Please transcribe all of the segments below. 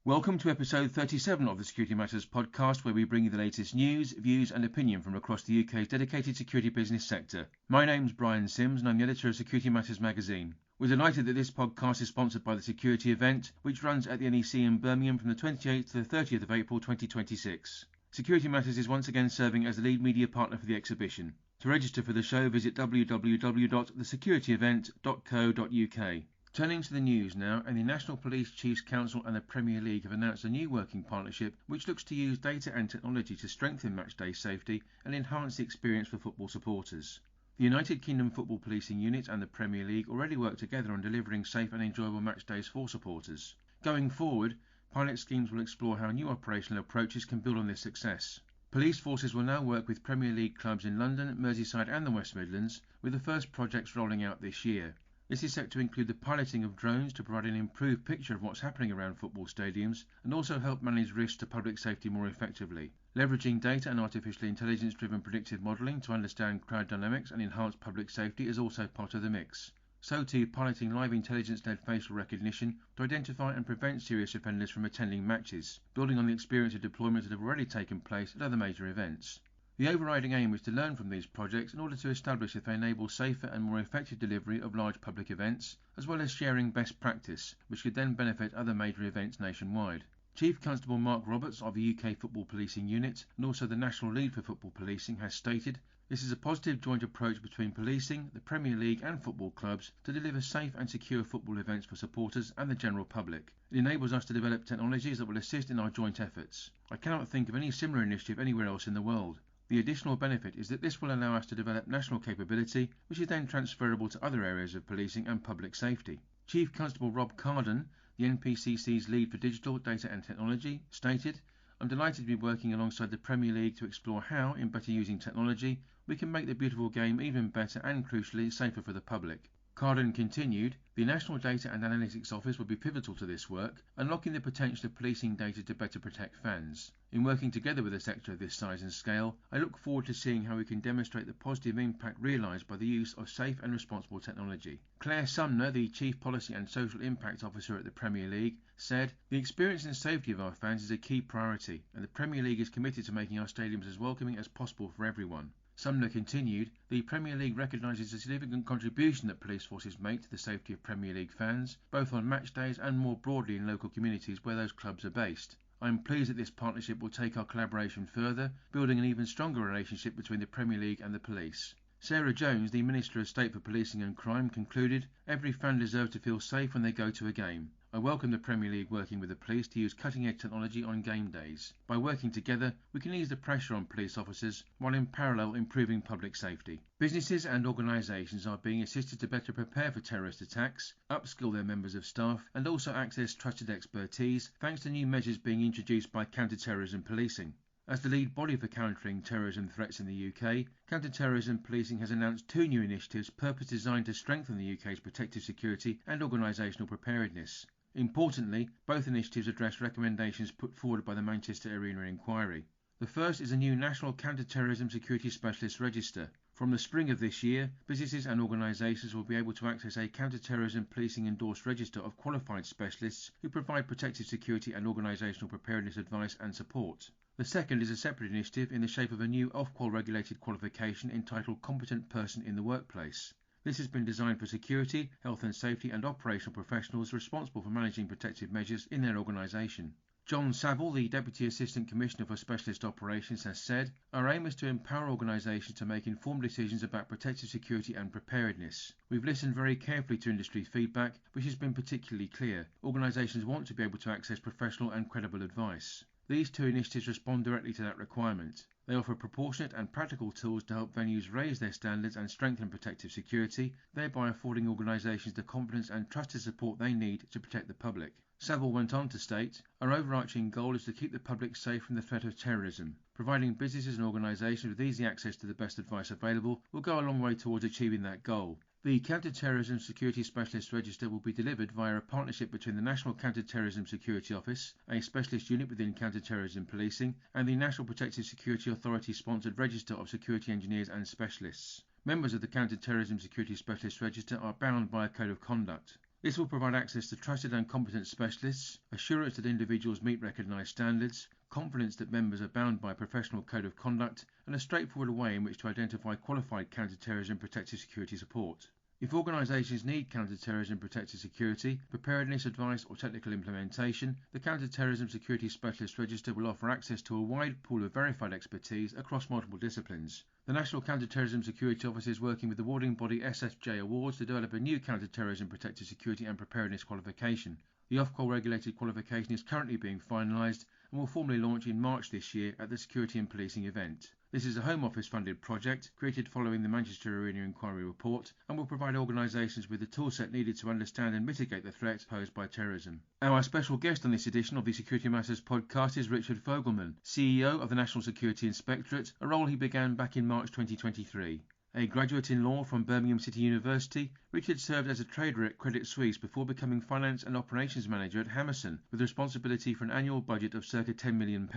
Welcome to episode 37 of the Security Matters podcast, where we bring you the latest news, views and opinion from across the UK's dedicated security business sector. My name's Brian Sims and I'm the editor of Security Matters magazine. We're delighted that this podcast is sponsored by the Security Event, which runs at the NEC in Birmingham from the 28th to the 30th of April 2026. Security Matters is once again serving as the lead media partner for the exhibition. To register for the show, visit www.thesecurityevent.co.uk. Turning to the news now, and the National Police Chiefs Council and the Premier League have announced a new working partnership which looks to use data and technology to strengthen matchday safety and enhance the experience for football supporters. The United Kingdom Football Policing Unit and the Premier League already work together on delivering safe and enjoyable match days for supporters. Going forward, pilot schemes will explore how new operational approaches can build on this success. Police forces will now work with Premier League clubs in London, Merseyside and the West Midlands, with the first projects rolling out this year. This is set to include the piloting of drones to provide an improved picture of what's happening around football stadiums and also help manage risks to public safety more effectively. Leveraging data and artificial intelligence-driven predictive modelling to understand crowd dynamics and enhance public safety is also part of the mix. So too, piloting live intelligence-led facial recognition to identify and prevent serious offenders from attending matches, building on the experience of deployments that have already taken place at other major events. The overriding aim is to learn from these projects in order to establish if they enable safer and more effective delivery of large public events, as well as sharing best practice, which could then benefit other major events nationwide. Chief Constable Mark Roberts of the UK Football Policing Unit and also the National Lead for Football Policing has stated, "This is a positive joint approach between policing, the Premier League and football clubs to deliver safe and secure football events for supporters and the general public. It enables us to develop technologies that will assist in our joint efforts. I cannot think of any similar initiative anywhere else in the world. The additional benefit is that this will allow us to develop national capability, which is then transferable to other areas of policing and public safety." Chief Constable Rob Carden, the NPCC's lead for digital, data and technology, stated, "I'm delighted to be working alongside the Premier League to explore how, in better using technology, we can make the beautiful game even better and, crucially, safer for the public." Carden continued, "The National Data and Analytics Office will be pivotal to this work, unlocking the potential of policing data to better protect fans. In working together with a sector of this size and scale, I look forward to seeing how we can demonstrate the positive impact realised by the use of safe and responsible technology." Claire Sumner, the Chief Policy and Social Impact Officer at the Premier League, said, "The experience and safety of our fans is a key priority, and the Premier League is committed to making our stadiums as welcoming as possible for everyone." Sumner continued, "The Premier League recognises the significant contribution that police forces make to the safety of Premier League fans, both on match days and more broadly in local communities where those clubs are based. I am pleased that this partnership will take our collaboration further, building an even stronger relationship between the Premier League and the police." Sarah Jones, the Minister of State for Policing and Crime, concluded, "Every fan deserves to feel safe when they go to a game. I welcome the Premier League working with the police to use cutting-edge technology on game days. By working together, we can ease the pressure on police officers while in parallel improving public safety." Businesses and organisations are being assisted to better prepare for terrorist attacks, upskill their members of staff and also access trusted expertise thanks to new measures being introduced by Counter-Terrorism Policing. As the lead body for countering terrorism threats in the UK, Counter-Terrorism Policing has announced two new initiatives purpose-designed to strengthen the UK's protective security and organisational preparedness. Importantly, both initiatives address recommendations put forward by the Manchester Arena inquiry. The first is a new National Counter-Terrorism Security Specialist Register. From the spring of this year, businesses and organisations will be able to access a Counter-Terrorism Policing endorsed register of qualified specialists who provide protective security and organisational preparedness advice and support. The second is a separate initiative in the shape of a new Ofqual regulated qualification entitled Competent Person in the Workplace. This has been designed for security, health and safety and operational professionals responsible for managing protective measures in their organisation. John Saville, the Deputy Assistant Commissioner for Specialist Operations, has said, "Our aim is to empower organisations to make informed decisions about protective security and preparedness. We've listened very carefully to industry feedback, which has been particularly clear. Organisations want to be able to access professional and credible advice." These two initiatives respond directly to that requirement. They offer proportionate and practical tools to help venues raise their standards and strengthen protective security, thereby affording organisations the confidence and trusted support they need to protect the public. Saville went on to state, "Our overarching goal is to keep the public safe from the threat of terrorism. Providing businesses and organisations with easy access to the best advice available will go a long way towards achieving that goal." The Counter-Terrorism Security Specialist Register will be delivered via a partnership between the National Counter-Terrorism Security Office, a specialist unit within Counter-Terrorism Policing, and the National Protective Security Authority-sponsored Register of Security Engineers and Specialists. Members of the Counter-Terrorism Security Specialist Register are bound by a code of conduct. This will provide access to trusted and competent specialists, assurance that individuals meet recognised standards, confidence that members are bound by a professional code of conduct, and a straightforward way in which to identify qualified counter-terrorism protective security support. If organisations need counter-terrorism protective security, preparedness advice or technical implementation, the Counter-Terrorism Security Specialist Register will offer access to a wide pool of verified expertise across multiple disciplines. The National Counter-Terrorism Security Office is working with the awarding body SFJ Awards to develop a new counter-terrorism protective security and preparedness qualification. The Ofqual regulated qualification is currently being finalised and will formally launch in March this year at the Security and Policing event. This is a Home Office funded project created following the Manchester Arena Inquiry report and will provide organisations with the toolset needed to understand and mitigate the threat posed by terrorism. Our special guest on this edition of the Security Matters podcast is Richard Fogelman, CEO of the National Security Inspectorate, a role he began back in March 2023. A graduate in law from Birmingham City University, Richard served as a trader at Credit Suisse before becoming finance and operations manager at Hammerson, with responsibility for an annual budget of circa £10 million.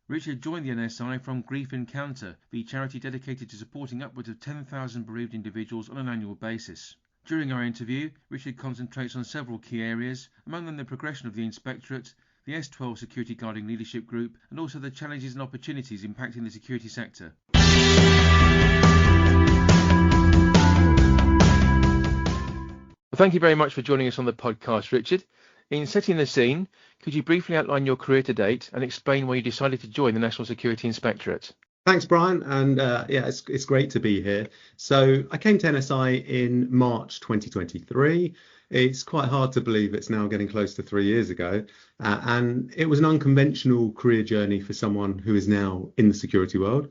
Richard joined the NSI from Grief Encounter, the charity dedicated to supporting upwards of 10,000 bereaved individuals on an annual basis. During our interview, Richard concentrates on several key areas, among them the progression of the Inspectorate, the S12 Security Guarding Leadership Group, and also the challenges and opportunities impacting the security sector. Well, thank you very much for joining us on the podcast, Richard. In setting the scene, could you briefly outline your career to date and explain why you decided to join the National Security Inspectorate? Thanks, Brian. And it's great to be here. So I came to NSI in March 2023. It's quite hard to believe it's now getting close to 3 years ago. And it was an unconventional career journey for someone who is now in the security world.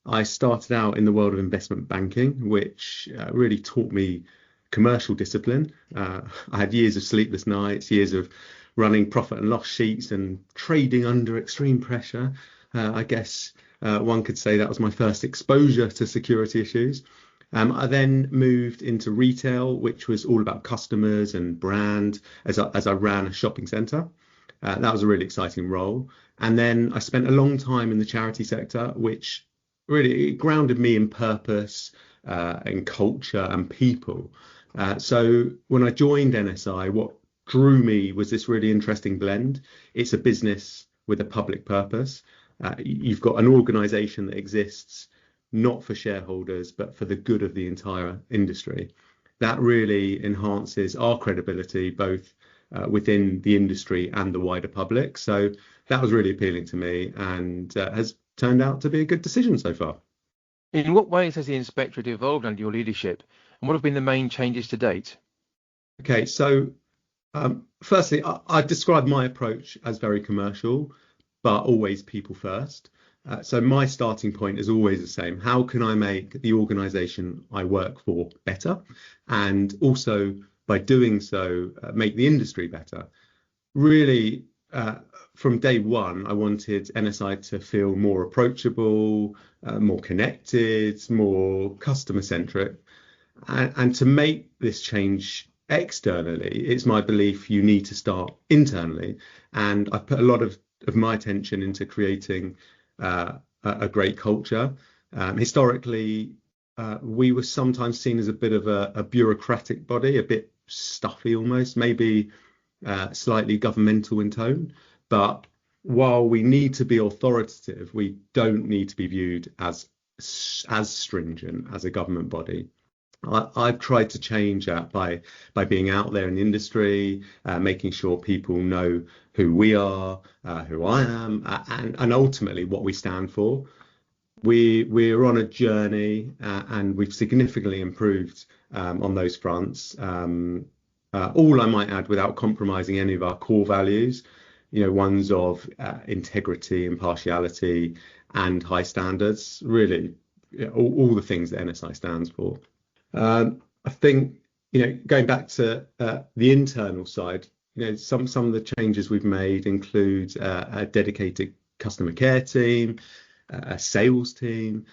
I started out in the world of investment banking, which really taught me commercial discipline. I had years of sleepless nights, years of running profit and loss sheets and trading under extreme pressure. I guess one could say that was my first exposure to security issues. I then moved into retail, which was all about customers and brand as I ran a shopping centre. That was a really exciting role. And then I spent a long time in the charity sector, which really grounded me in purpose, in culture and people. So when I joined NSI, what drew me was this really interesting blend. It's a business with a public purpose. You've got an organisation that exists not for shareholders, but for the good of the entire industry. That really enhances our credibility, both within the industry and the wider public. So that was really appealing to me and has turned out to be a good decision so far. In what ways has the Inspectorate evolved under your leadership, and what have been the main changes to date? Okay, so firstly, I describe my approach as very commercial, but always people first. So my starting point is always the same. How can I make the organisation I work for better? And also, by doing so, make the industry better. Really, from day one, I wanted NSI to feel more approachable, more connected, more customer-centric. And to make this change externally, it's my belief you need to start internally. And I've put a lot of my attention into creating a great culture. Historically, we were sometimes seen as a bit of a bureaucratic body, a bit stuffy almost, maybe slightly governmental in tone. But while we need to be authoritative, we don't need to be viewed as stringent as a government body. I've tried to change that by being out there in the industry, making sure people know who we are, who I am, and ultimately what we stand for. We're on a journey, and we've significantly improved on those fronts. All I might add, without compromising any of our core values, ones of integrity, impartiality, and high standards. Really, all the things that NSI stands for. I think, going back to the internal side, some of the changes we've made include a dedicated customer care team, a sales team.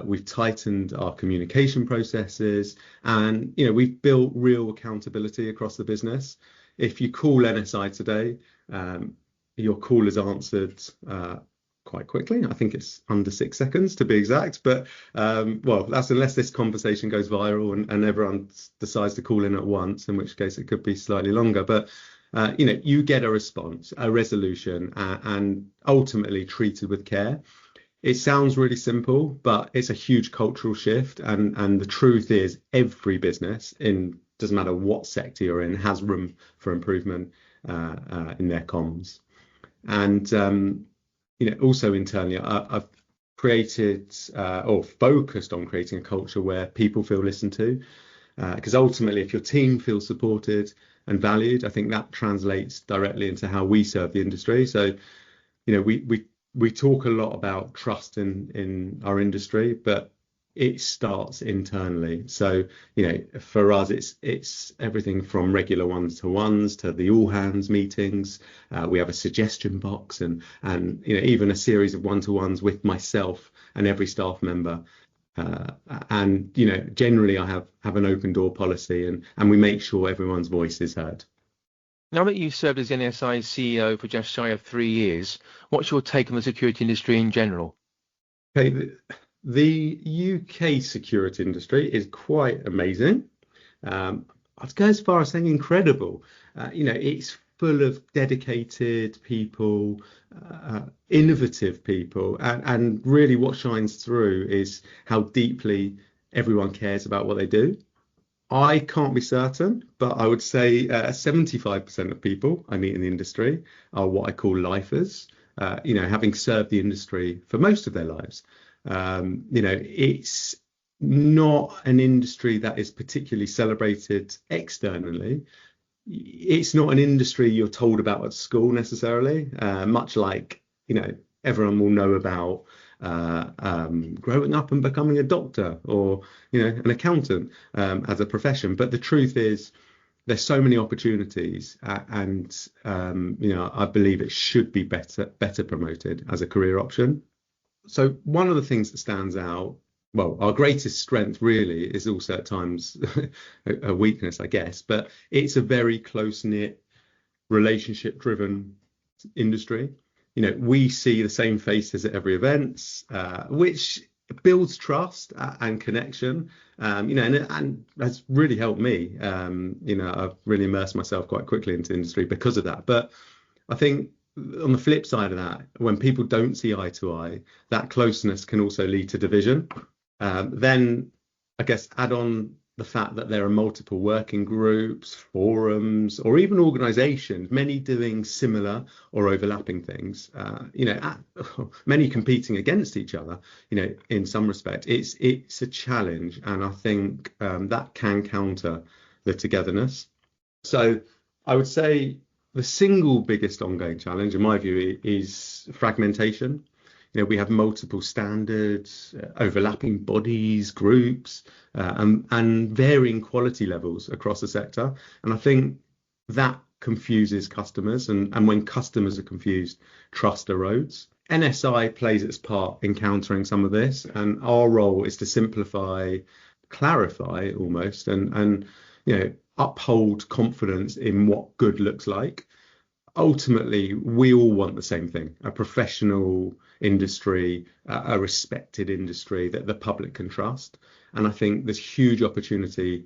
We've tightened our communication processes, and we've built real accountability across the business. If you call NSI today, your call is answered quite quickly. I think it's under 6 seconds to be exact. But well, that's unless this conversation goes viral and everyone decides to call in at once, in which case it could be slightly longer. But you get a response, a resolution, and ultimately treated with care. It sounds really simple, but it's a huge cultural shift. And the truth is, every business, doesn't matter what sector you're in, has room for improvement in their comms. And also internally, I've created or focused on creating a culture where people feel listened to. Because ultimately, if your team feels supported and valued, I think that translates directly into how we serve the industry. So, we talk a lot about trust in our industry, but it starts internally. So, for us, it's everything from regular one-to-ones to the all-hands meetings. We have a suggestion box and even a series of one-to-ones with myself and every staff member. And generally, I have an open door policy, and we make sure everyone's voice is heard. Now that you've served as NSI's CEO for just shy of 3 years, what's your take on the security industry in general? Okay, the UK security industry is quite amazing. I'd go as far as saying incredible. It's full of dedicated people, innovative people, and really what shines through is how deeply everyone cares about what they do. I can't be certain, but I would say 75% of people I meet in the industry are what I call lifers, having served the industry for most of their lives. It's not an industry that is particularly celebrated externally. It's not an industry you're told about at school necessarily, much like, everyone will know about growing up and becoming a doctor or, an accountant as a profession. But the truth is, there's so many opportunities and I believe it should be better promoted as a career option. So one of the things that stands out, well, our greatest strength really is also at times a weakness, I guess, but it's a very close-knit, relationship-driven industry. We see the same faces at every event, which builds trust and connection, and has really helped me. I've really immersed myself quite quickly into the industry because of that. But I think on the flip side of that, when people don't see eye to eye, that closeness can also lead to division. Then I guess add on the fact that there are multiple working groups, forums, or even organisations, many doing similar or overlapping things, many competing against each other, in some respect. It's a challenge, and I think that can counter the togetherness. So I would say the single biggest ongoing challenge, in my view, is fragmentation. We have multiple standards, overlapping bodies, groups, and varying quality levels across the sector. And I think that confuses customers. And when customers are confused, trust erodes. NSI plays its part in countering some of this. And our role is to simplify, clarify almost, and uphold confidence in what good looks like. Ultimately, we all want the same thing, a professional industry, a respected industry that the public can trust. And I think there's huge opportunity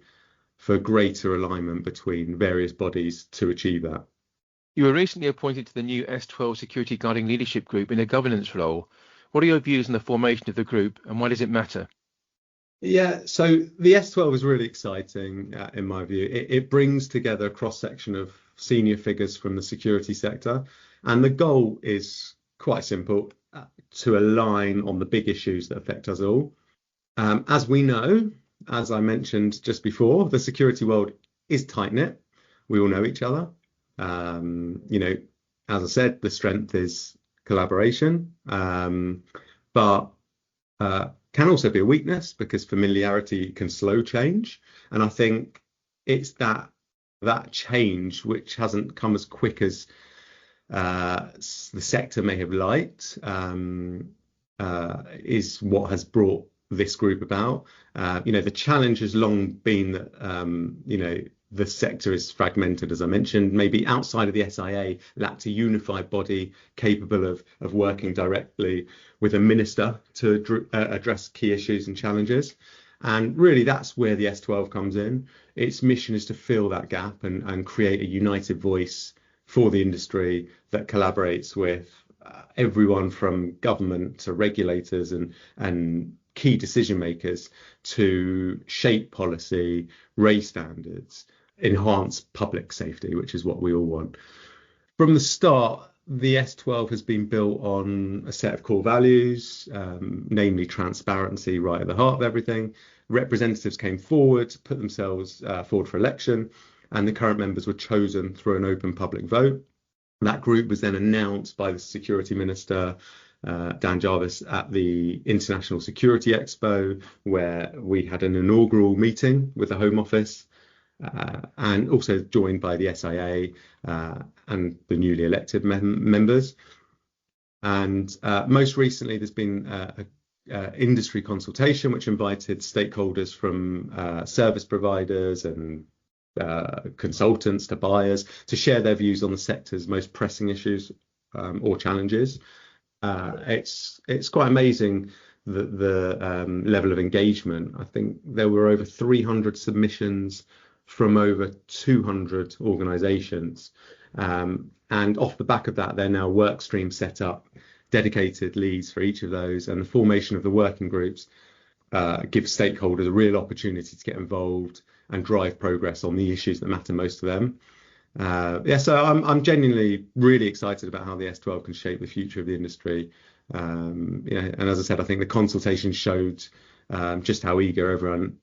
for greater alignment between various bodies to achieve that. You were recently appointed to the new S12 Security Guarding Leadership Group in a governance role. What are your views on the formation of the group, and why does it matter? Yeah, so the S12 is really exciting in my view. It brings together a cross-section of senior figures from the security sector, and the goal is quite simple, to align on the big issues that affect us all. As we know, as I mentioned just before, the security world is tight-knit. We all know each other. As I said, the strength is collaboration, but can also be a weakness because familiarity can slow change. And I think it's that change, which hasn't come as quick as the sector may have liked, is what has brought this group about. The challenge has long been that the sector is fragmented, as I mentioned. Maybe outside of the SIA, lacked a unified body capable of working directly with a minister to address key issues and challenges. And really, that's where the S12 comes in. Its mission is to fill that gap and create a united voice for the industry that collaborates with everyone from government to regulators and key decision makers to shape policy, raise standards, enhance public safety, which is what we all want. From the start, the S12 has been built on a set of core values, namely transparency right at the heart of everything. Representatives came forward, put themselves forward for election, and the current members were chosen through an open public vote. That group was then announced by the Security Minister, Dan Jarvis, at the International Security Expo, where we had an inaugural meeting with the Home Office, and also joined by the SIA and the newly elected members. And most recently, there's been industry consultation, which invited stakeholders from service providers and consultants to buyers to share their views on the sector's most pressing issues or challenges. It's quite amazing the level of engagement. I think there were over 300 submissions from over 200 organisations, and off the back of that, there are now work streams set up, dedicated leads for each of those, and the formation of the working groups gives stakeholders a real opportunity to get involved and drive progress on the issues that matter most to them. So I'm genuinely really excited about how the S12 can shape the future of the industry. And as I said, I think the consultation showed just how eager everyone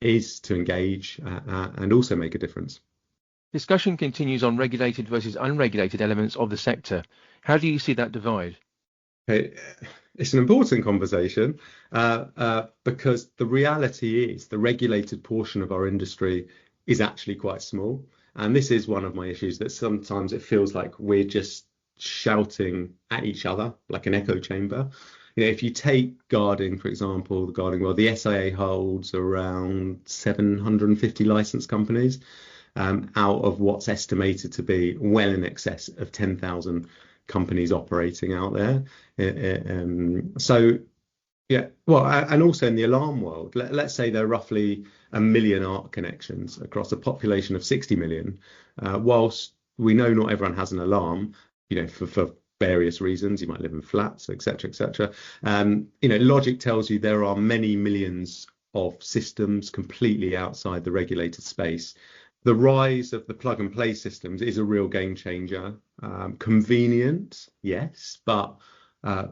is to engage and also make a difference. Discussion continues on regulated versus unregulated elements of the sector. How do you see that divide? It's an important conversation because the reality is the regulated portion of our industry is actually quite small. And this is one of my issues, that sometimes it feels like we're just shouting at each other like an echo chamber. If you take guarding, for example, the guarding world, the SIA holds around 750 licensed companies out of what's estimated to be well in excess of 10,000 companies operating out there. And also in the alarm world, let's say there are roughly 1 million ARC connections across a population of 60 million. Whilst we know not everyone has an alarm, for various reasons, you might live in flats, etc., etc. Logic tells you there are many millions of systems completely outside the regulated space. The rise of the plug and play systems is a real game changer. Convenient, yes, but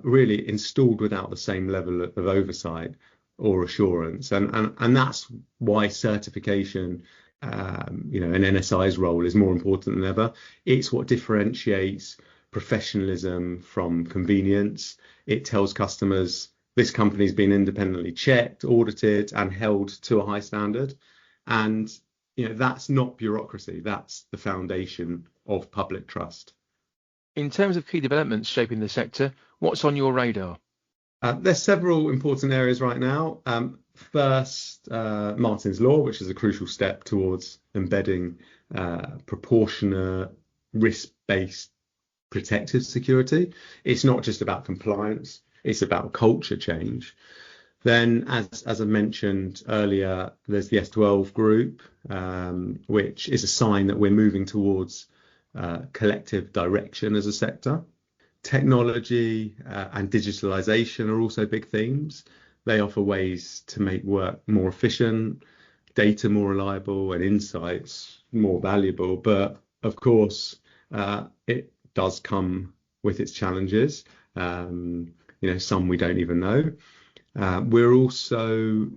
really installed without the same level of oversight or assurance. And that's why certification, an NSI's role is more important than ever. It's what differentiates professionalism from convenience. It tells customers this company's been independently checked, audited, and held to a high standard. And that's not bureaucracy. That's the foundation of public trust. In terms of key developments shaping the sector, what's on your radar? There's several important areas right now. First, Martin's Law, which is a crucial step towards embedding proportionate, risk-based protective security. It's not just about compliance, it's about culture change. Then, as I mentioned earlier, there's the S12 group, which is a sign that we're moving towards collective direction as a sector. Technology and digitalization are also big themes. They offer ways to make work more efficient, data more reliable, and insights more valuable. But of course, it does come with its challenges. Some we don't even know. We're also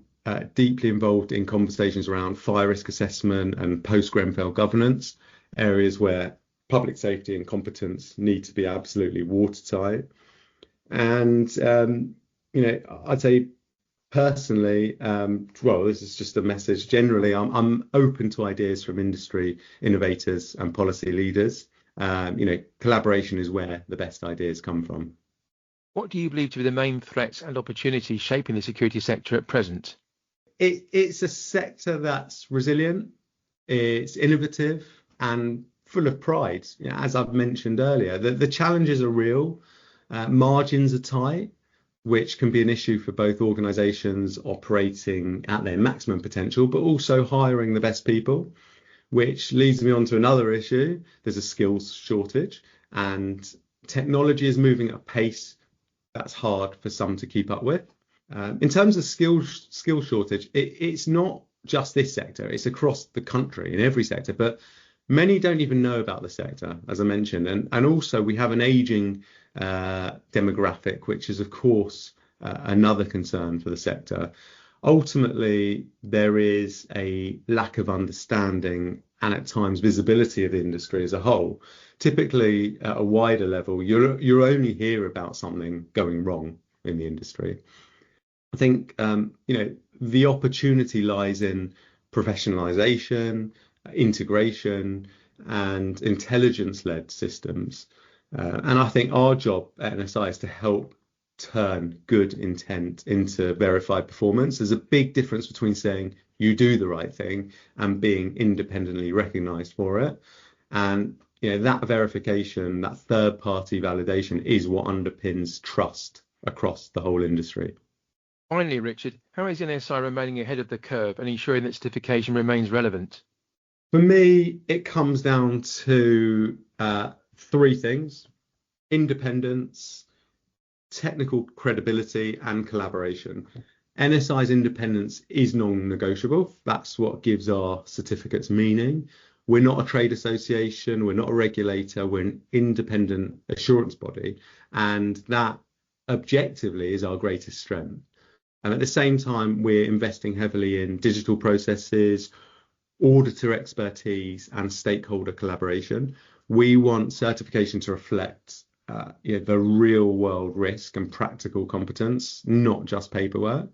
deeply involved in conversations around fire risk assessment and post-Grenfell governance, areas where public safety and competence need to be absolutely watertight. And, I'd say personally, this is just a message. Generally, I'm open to ideas from industry innovators and policy leaders. Collaboration is where the best ideas come from. What do you believe to be the main threats and opportunities shaping the security sector at present? It's a sector that's resilient. It's innovative and full of pride. As I've mentioned earlier, the challenges are real, margins are tight, which can be an issue for both organisations operating at their maximum potential, but also hiring the best people, which leads me on to another issue. There's a skills shortage, and technology is moving at a pace that's hard for some to keep up with. In terms of skill shortage, it's not just this sector, it's across the country in every sector, but many don't even know about the sector, as I mentioned. And also we have an aging demographic, which is, of course, another concern for the sector. Ultimately, there is a lack of understanding and at times visibility of the industry as a whole. Typically, at a wider level, you only hear about something going wrong in the industry. I think the opportunity lies in professionalization, integration, and intelligence-led systems. And I think our job at NSI is to help turn good intent into verified performance. There's a big difference between saying you do the right thing and being independently recognized for it. And that verification, that third-party validation, is what underpins trust across the whole industry. Finally, Richard, how is NSI remaining ahead of the curve and ensuring that certification remains relevant? For me, it comes down to three things: independence, technical credibility, and collaboration. NSI's independence is non-negotiable. That's what gives our certificates meaning. We're not a trade association, we're not a regulator, we're an independent assurance body, and that objectively is our greatest strength. And at the same time, we're investing heavily in digital processes, auditor expertise, and stakeholder collaboration. We want certification to reflect the real world risk and practical competence, not just paperwork.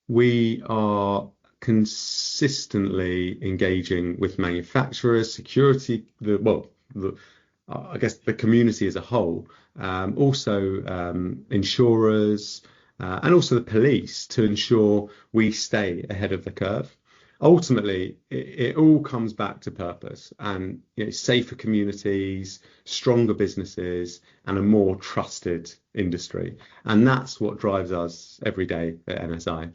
We are consistently engaging with manufacturers, security, I guess the community as a whole, also insurers, and also the police, to ensure we stay ahead of the curve. Ultimately, it all comes back to purpose and safer communities, stronger businesses, and a more trusted industry. And that's what drives us every day at NSI.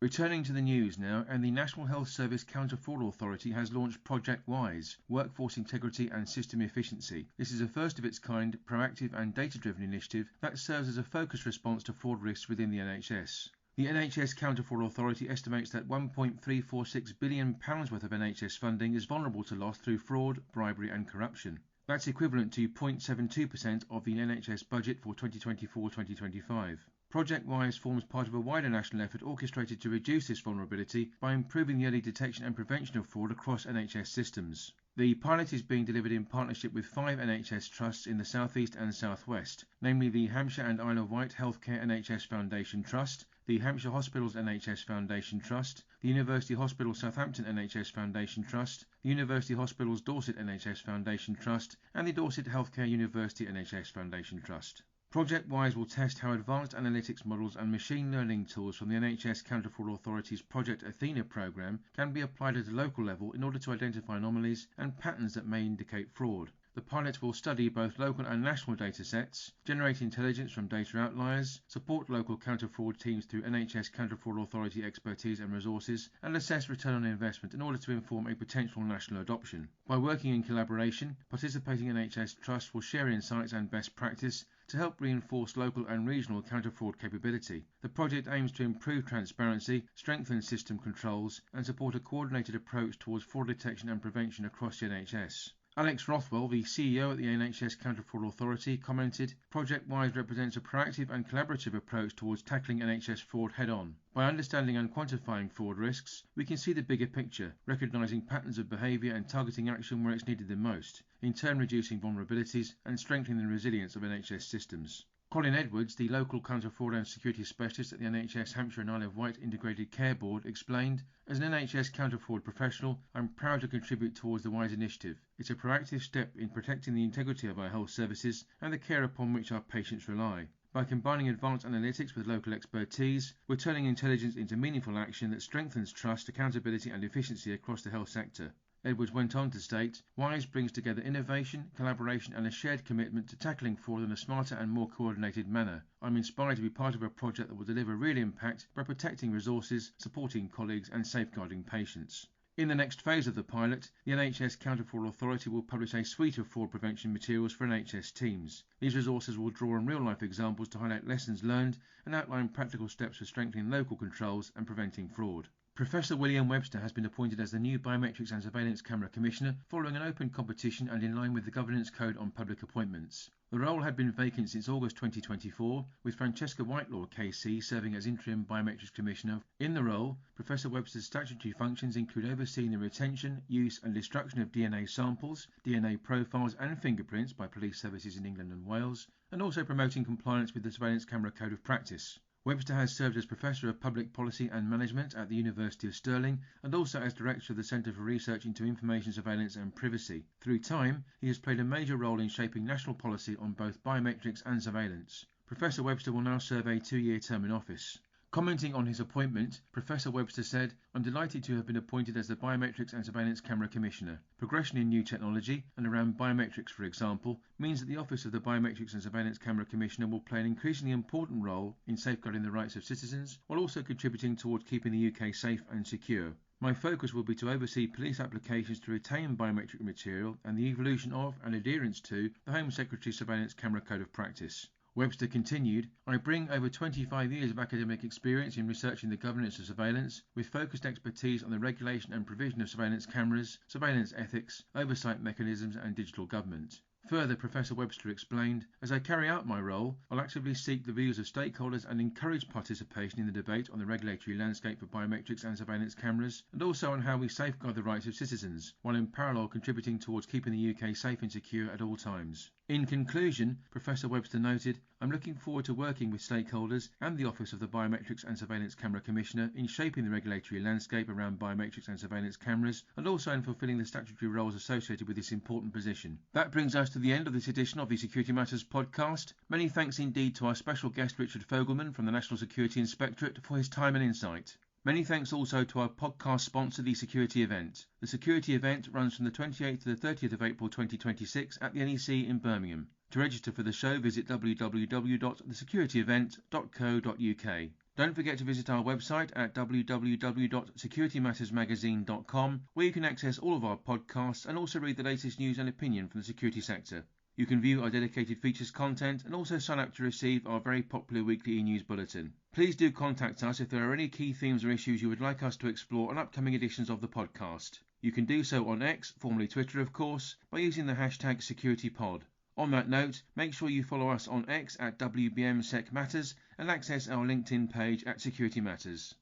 Returning to the news now, and the National Health Service Counter-Fraud Authority has launched Project WISE, Workforce Integrity and System Efficiency. This is a first of its kind, proactive and data-driven initiative that serves as a focused response to fraud risks within the NHS. The NHS Counter-Fraud Authority estimates that £1.346 billion worth of NHS funding is vulnerable to loss through fraud, bribery and corruption. That's equivalent to 0.72% of the NHS budget for 2024-2025. Project WISE forms part of a wider national effort orchestrated to reduce this vulnerability by improving the early detection and prevention of fraud across NHS systems. The pilot is being delivered in partnership with 5 NHS trusts in the South East and South West, namely the Hampshire and Isle of Wight Healthcare NHS Foundation Trust, the Hampshire Hospitals NHS Foundation Trust, the University Hospitals Southampton NHS Foundation Trust, the University Hospitals Dorset NHS Foundation Trust, and the Dorset Healthcare University NHS Foundation Trust. Project WISE will test how advanced analytics models and machine learning tools from the NHS Counter-Fraud Authority's Project Athena programme can be applied at a local level in order to identify anomalies and patterns that may indicate fraud. The pilot will study both local and national data sets, generate intelligence from data outliers, support local counter-fraud teams through NHS Counter-Fraud Authority expertise and resources, and assess return on investment in order to inform a potential national adoption. By working in collaboration, participating NHS trusts will share insights and best practice to help reinforce local and regional counter-fraud capability. The project aims to improve transparency, strengthen system controls, and support a coordinated approach towards fraud detection and prevention across the NHS. Alex Rothwell, the CEO at the NHS Counter-Fraud Authority, commented, Project WISE represents a proactive and collaborative approach towards tackling NHS fraud head-on. By understanding and quantifying fraud risks, we can see the bigger picture, recognising patterns of behaviour and targeting action where it's needed the most, in turn reducing vulnerabilities and strengthening the resilience of NHS systems. Colin Edwards, the local counter-fraud and security specialist at the NHS Hampshire and Isle of Wight Integrated Care Board, explained, as an NHS counter-fraud professional, I'm proud to contribute towards the WISE initiative. It's a proactive step in protecting the integrity of our health services and the care upon which our patients rely. By combining advanced analytics with local expertise, we're turning intelligence into meaningful action that strengthens trust, accountability and efficiency across the health sector. Edwards went on to state, WISE brings together innovation, collaboration and a shared commitment to tackling fraud in a smarter and more coordinated manner. I'm inspired to be part of a project that will deliver real impact by protecting resources, supporting colleagues and safeguarding patients. In the next phase of the pilot, the NHS Counter-Fraud Authority will publish a suite of fraud prevention materials for NHS teams. These resources will draw on real-life examples to highlight lessons learned and outline practical steps for strengthening local controls and preventing fraud. Professor William Webster has been appointed as the new Biometrics and Surveillance Camera Commissioner following an open competition and in line with the Governance Code on Public Appointments. The role had been vacant since August 2024, with Francesca Whitelaw KC serving as Interim Biometrics Commissioner. In the role, Professor Webster's statutory functions include overseeing the retention, use and destruction of DNA samples, DNA profiles and fingerprints by police services in England and Wales, and also promoting compliance with the Surveillance Camera Code of Practice. Webster has served as Professor of Public Policy and Management at the University of Stirling and also as Director of the Centre for Research into Information Surveillance and Privacy. Through time, he has played a major role in shaping national policy on both biometrics and surveillance. Professor Webster will now serve a 2-year term in office. Commenting on his appointment, Professor Webster said, I'm delighted to have been appointed as the Biometrics and Surveillance Camera Commissioner. Progression in new technology, and around biometrics for example, means that the Office of the Biometrics and Surveillance Camera Commissioner will play an increasingly important role in safeguarding the rights of citizens, while also contributing towards keeping the UK safe and secure. My focus will be to oversee police applications to retain biometric material and the evolution of and adherence to the Home Secretary's Surveillance Camera Code of Practice. Webster continued, I bring over 25 years of academic experience in researching the governance of surveillance, with focused expertise on the regulation and provision of surveillance cameras, surveillance ethics, oversight mechanisms and digital government. Further, Professor Webster explained, as I carry out my role, I'll actively seek the views of stakeholders and encourage participation in the debate on the regulatory landscape for biometrics and surveillance cameras, and also on how we safeguard the rights of citizens, while in parallel contributing towards keeping the UK safe and secure at all times. In conclusion, Professor Webster noted, I'm looking forward to working with stakeholders and the Office of the Biometrics and Surveillance Camera Commissioner in shaping the regulatory landscape around biometrics and surveillance cameras, and also in fulfilling the statutory roles associated with this important position. That brings us to the end of this edition of the Security Matters podcast. Many thanks indeed to our special guest Richard Fogelman from the National Security Inspectorate for his time and insight. Many thanks also to our podcast sponsor, the Security Event. The Security Event runs from the 28th to the 30th of April 2026 at the NEC in Birmingham. To register for the show, visit www.thesecurityevent.co.uk. Don't forget to visit our website at www.securitymattersmagazine.com, where you can access all of our podcasts and also read the latest news and opinion from the security sector. You can view our dedicated features content and also sign up to receive our very popular weekly e-news bulletin. Please do contact us if there are any key themes or issues you would like us to explore on upcoming editions of the podcast. You can do so on X, formerly Twitter of course, by using the hashtag SecurityPod. On that note, make sure you follow us on X at WBMSecMatters and access our LinkedIn page at Security Matters.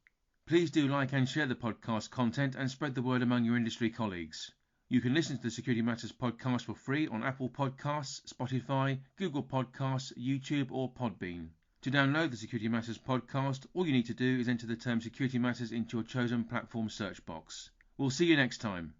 Please do like and share the podcast content and spread the word among your industry colleagues. You can listen to the Security Matters podcast for free on Apple Podcasts, Spotify, Google Podcasts, YouTube or Podbean. To download the Security Matters podcast, all you need to do is enter the term Security Matters into your chosen platform search box. We'll see you next time.